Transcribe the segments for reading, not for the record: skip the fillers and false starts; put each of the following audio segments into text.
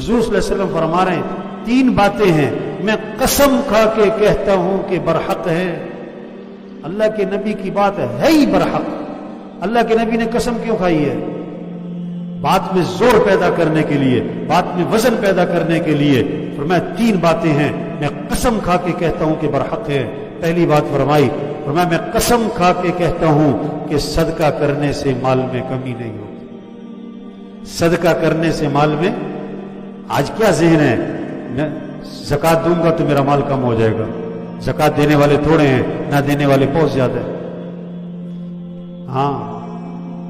حضور صلی اللہ علیہ وسلم فرما رہے ہیں 3 باتیں ہیں میں قسم کھا کے کہتا ہوں کہ برحق ہے. اللہ کے نبی کی بات ہے ہی برحق. اللہ کے نبی نے قسم کیوں کھائی ہے؟ بات میں زور پیدا کرنے کے لیے، بات میں وزن پیدا کرنے کے لیے. فرمایا 3 باتیں ہیں میں قسم کھا کے کہتا ہوں کہ برحق ہے. پہلی بات فرمائی، فرمایا میں قسم کھا کے کہتا ہوں کہ صدقہ کرنے سے مال میں کمی نہیں ہوتی. صدقہ کرنے سے مال میں، آج کیا ذہن ہے، میں زکوٰۃ دوں گا تو میرا مال کم ہو جائے گا. زکوٰۃ دینے والے تھوڑے ہیں، نہ دینے والے بہت زیادہ ہیں. ہاں،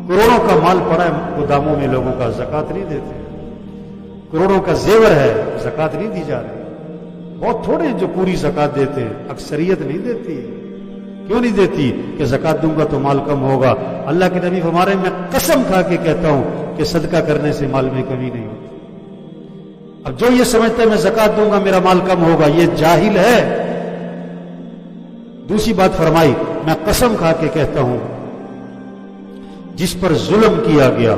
کروڑوں کا مال پڑا ہے گوداموں میں لوگوں کا، زکوٰۃ نہیں دیتے. کروڑوں کا زیور ہے، زکوٰۃ نہیں دی جا رہی. بہت تھوڑے ہیں جو پوری زکوٰۃ دیتے ہیں، اکثریت نہیں دیتی. کیوں نہیں دیتی؟ کہ زکوٰۃ دوں گا تو مال کم ہوگا. اللہ کے نبی فرما رہے ہیں میں قسم کھا کے کہتا ہوں کہ صدقہ کرنے سے مال میں کمی نہیں ہوتی. اب جو یہ سمجھتا ہے میں زکوٰۃ دوں گا میرا مال کم ہوگا، یہ جاہل ہے. دوسری بات فرمائی، میں قسم کھا کے کہتا ہوں جس پر ظلم کیا گیا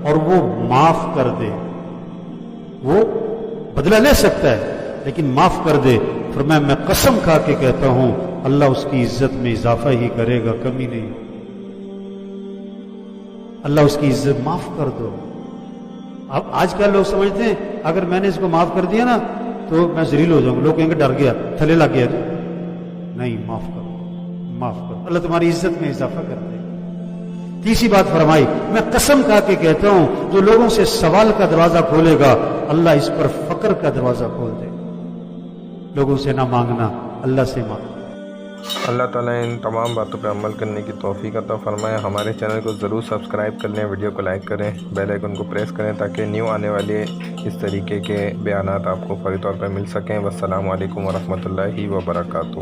اور وہ معاف کر دے، وہ بدلہ لے سکتا ہے لیکن معاف کر دے. فرمایا میں قسم کھا کے کہتا ہوں اللہ اس کی عزت میں اضافہ ہی کرے گا، کمی نہیں. اللہ اس کی عزت، معاف کر دو. اب آج کل لوگ سمجھتے ہیں اگر میں نے اس کو معاف کر دیا نا تو میں ذلیل ہو جاؤں گا، لوگ کہیں گے ڈر گیا، تھلے لگ گیا. نہیں، معاف کرو، معاف کرو، اللہ تمہاری عزت میں اضافہ کر دے. تیسری بات فرمائی، میں قسم کھا کے کہتا ہوں جو لوگوں سے سوال کا دروازہ کھولے گا اللہ اس پر فقر کا دروازہ کھول دے. لوگوں سے نہ مانگنا، اللہ سے مانگنا. اللہ تعالیٰ ان تمام باتوں پہ عمل کرنے کی توفیق عطا فرمائے. ہمارے چینل کو ضرور سبسکرائب کر لیں، ویڈیو کو لائک کریں، بیل آئیکن کو پریس کریں تاکہ نیو آنے والے اس طریقے کے بیانات آپ کو فوری طور پر مل سکیں. والسلام علیکم ورحمۃ اللہ وبرکاتہ.